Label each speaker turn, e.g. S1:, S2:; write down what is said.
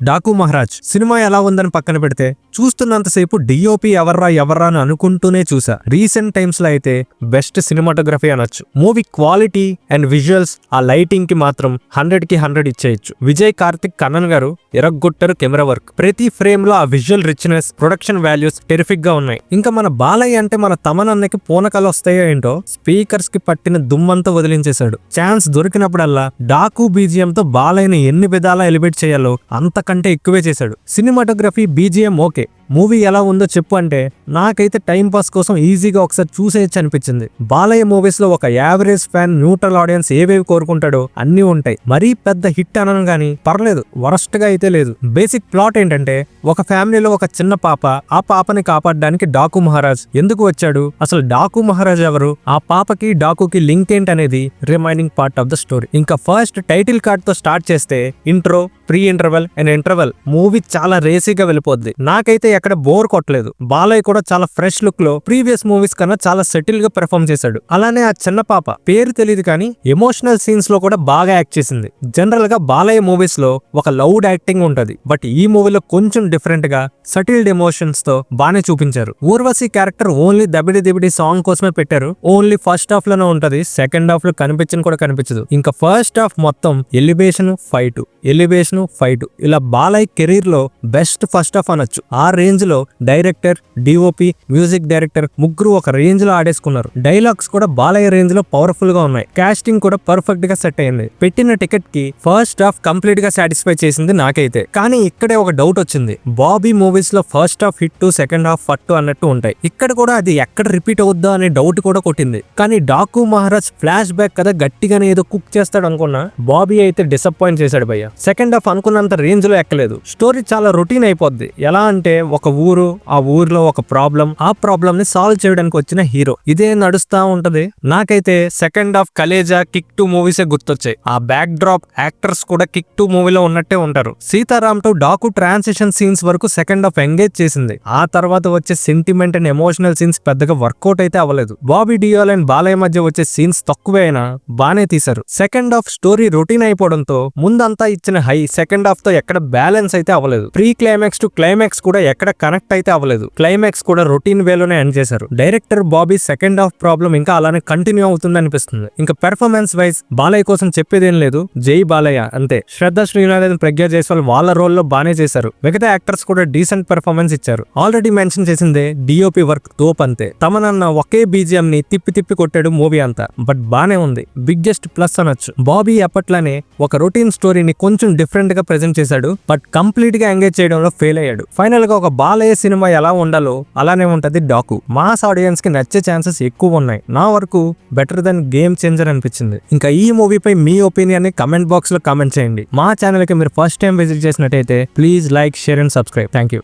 S1: Daaku Maharaj cinema ఎలా ఉందని పక్కన పెడితే చూస్తున్నంతసేపు డిఓపి ఎవర్రా అని అనుకుంటూనే చూసా. రీసెంట్ టైమ్స్ లో అయితే బెస్ట్ సినిమాటోగ్రఫీ అనొచ్చు. మూవీ క్వాలిటీ అండ్ విజువల్స్ ఆ లైటింగ్ కి మాత్రం 100కి 100 ఇచ్చేయచ్చు. విజయ్ కార్తిక్ కన్నన్ గారు ఎరగొట్టారు కెమెరా వర్క్. ప్రతి ఫ్రేమ్ లో ఆ visual richness, production values terrific గా ఉన్నాయి. ఇంకా మన బాలయ్య అంటే మన తమనన్నకి పూనకాలు వస్తాయో ఏంటో స్పీకర్స్ కి పట్టిన దుమ్మంతా వదిలించేశాడు. ఛాన్స్ దొరికినప్పుడల్లా డాకు బీజిఎం తో బాలయ్యని ఎన్ని విధాలా ఎలివేట్ చేయాలో అంతకంటే ఎక్కువే చేశాడు. సినిమాటోగ్రఫీ, బీజిఎం ఓకే, మూవీ ఎలా ఉందో చెప్పు అంటే నాకైతే టైం పాస్ కోసం ఈజీగా ఒకసారి చూసేయచ్చు అనిపించింది. బాలయ్య మూవీస్ లో ఒక యావరేజ్ ఫ్యాన్, న్యూట్రల్ ఆడియన్స్ ఏవేవి కోరుకుంటాడో అన్ని ఉంటాయి. మరీ పెద్ద హిట్ అనను గానీ పర్లేదు, వరస్ట్ గా అయితే లేదు. బేసిక్ ప్లాట్ ఏంటంటే ఒక ఫ్యామిలీలో ఒక చిన్న పాప, ఆ పాపని కాపాడడానికి డాకు మహారాజ్ ఎందుకు వచ్చాడు, అసలు డాకు మహారాజ్ ఎవరు, ఆ పాపకి డాకుకి లింక్ ఏంటనేది remaining part of the story. ఇంకా ఫస్ట్ టైటిల్ కార్డ్ తో స్టార్ట్ చేస్తే intro, pre interval and interval movie చాలా రేసీగా వెళ్ళిపోద్ది. నాకైతే ఎక్కడ బోర్ కొట్టలేదు. బాలయ్య కూడా చాలా ఫ్రెష్ లుక్ లో ప్రీవియస్ మూవీస్ కన్నా చాలా సెటిల్ గా పెర్ఫార్మ్ చేశాడు. అలానే ఆ చిన్న పాప పేరు తెలియదు కానీ ఎమోషనల్ సీన్స్ లో కూడా బాగా యాక్ట్ చేసింది. జనరల్ గా బాలయ్య మూవీస్ లో ఒక లౌడ్ యాక్టింగ్ ఉంటది, బట్ ఈ మూవీలో కొంచెం డిఫరెంట్ గా సటిల్డ్ ఎమోషన్స్ తో బానే చూపించారు. Urvashi character only దబిడి Dibidi song కోసమే పెట్టారు. ఓన్లీ ఫస్ట్ హాఫ్ లోనే ఉంటది, సెకండ్ హాఫ్ లో కనిపించదు. ఇంకా ఫస్ట్ హాఫ్ మొత్తం ఎలివేషన్ ఫైట్ ఇలా బాలయ్య కెరీర్ లో బెస్ట్ ఫస్ట్ హాఫ్ అనొచ్చు. ఆ రేంజ్ లో డైరెక్టర్, డిఓపి, మ్యూజిక్ డైరెక్టర్ ముగ్గురు ఒక రేంజ్ లో ఆడేసుకున్నారు. డైలాగ్స్ కూడా బాలయ్య రేంజ్ లో పవర్ఫుల్ గా ఉన్నాయి. కాస్టింగ్ కూడా పర్ఫెక్ట్ గా సెట్ అయింది. పెట్టిన టికెట్ కి ఫస్ట్ హాఫ్ కంప్లీట్ గా సాటిస్ఫై చేసింది నాకైతే. కానీ ఇక్కడే ఒక డౌట్ వచ్చింది. బాబీ మూవీస్ లో first half hit, second half ఫట్టు అన్నట్టు ఉంటాయి. ఇక్కడ కూడా అది ఎక్కడ రిపీట్ అవుద్దా అనే డౌట్ కూడా కొట్టింది. కానీ డాకు మహారాజ్ ఫ్లాష్ బ్యాక్ కదా, గట్టిగానే ఏదో కుక్ చేస్తాడు అనుకున్నా. బాబీ అయితే డిసప్పాయింట్ చేశాడు భయ్య. సెకండ్ హాఫ్ అనుకున్నంత రేంజ్ లో ఎక్కలేదు. స్టోరీ చాలా రొటీన్ అయిపోద్ది. ఎలా అంటే ఒక ఊరు, ఆ ఊర్లో ఒక ప్రాబ్లం, ఆ ప్రాబ్లం ని సాల్వ్ చేయడానికి వచ్చిన హీరో, ఇదే నడుస్తా ఉంటది. నాకైతే సెకండ్ హాఫ్ కలేజా, కిక్ 2 మూవీసే గుర్తొచ్చాయి. ఆ బ్యాక్ డ్రాప్ యాక్టర్స్ కూడా కిక్ 2 మూవీలో ఉన్నట్టే ఉంటారు. Sitaram to Daaku transition scenes వరకు సెకండ్ హాఫ్ ఎంగేజ్ చేసింది. ఆ తర్వాత వచ్చే సెంటిమెంట్ అండ్ ఎమోషనల్ సీన్స్ పెద్దగా వర్కౌట్ అయితే అవ్వలేదు. బాబీ డియోల్ అండ్ బాలయ్య మధ్య వచ్చే సీన్స్ తక్కువే అయినా బానే తీశారు. సెకండ్ హాఫ్ స్టోరీ రొటీన్ అయిపోవడంతో ముందంతా ఇచ్చిన హై సెకండ్ హాఫ్ తో ఎక్కడ బ్యాలెన్స్ అయితే అవ్వలేదు. ప్రీ క్లైమాక్స్ టు క్లైమాక్స్ కూడా ఎక్కడ కనెక్ట్ అయితే అవ్వలేదు. క్లైమాక్స్ కూడా రొటీన్ వేలోనే ఎండ్ చేశారు. Director Bobby second half problem ఇంకా అలానే కంటిన్యూ అవుతుంది అనిపిస్తుంది. ఇంకా పెర్ఫార్మెన్స్ వైజ్ బాలయ్య కోసం చెప్పేదేం లేదు, జై బాలయ్య అంతే. శ్రద్ధ శ్రీనాథన్, ప్రజ్ఞా జైస్వాల్ వాళ్ళ రోల్ లో బానే చేశారు. మిగతా యాక్టర్స్ కూడా డీసెంట్ పెర్ఫార్మెన్స్ ఇచ్చారు. ఆల్రెడీ మెన్షన్ చేసిందే డిఓపి వర్క్ తోప్ అంతే. తమనన్న ఒకే బీజిఎం ని తిప్పి కొట్టాడు మూవీ అంతా, బట్ బానే ఉంది. బిగ్గెస్ట్ ప్లస్ అనొచ్చు. బాబీ అప్పట్లానే ఒక రొటీన్ స్టోరీని కొంచెం డిఫరెంట్ గా ప్రెజెంట్ చేశాడు, బట్ కంప్లీట్ గా ఎంగేజ్ చేయడంలో ఫెయిల్ అయ్యాడు. ఫైనల్ గా ఒక బాలయ్య సినిమా ఎలా ఉండాలో అలానే ఉంటది డాకు. మాస్ ఆడియన్స్ కి నచ్చే ఛాన్సెస్ ఎక్కువ ఉన్నాయి. నా వరకు బెటర్ దెన్ గేమ్ చేంజర్ అనిపించింది. ఇంకా ఈ మూవీపై మీ ఒపీనియన్ ని కమెంట్ బాక్స్ లో కమెంట్ చేయండి. మా ఛానల్ కి మీరు ఫస్ట్ టైం విజిట్ చేసినట్టయితే please like, share and subscribe. Thank you.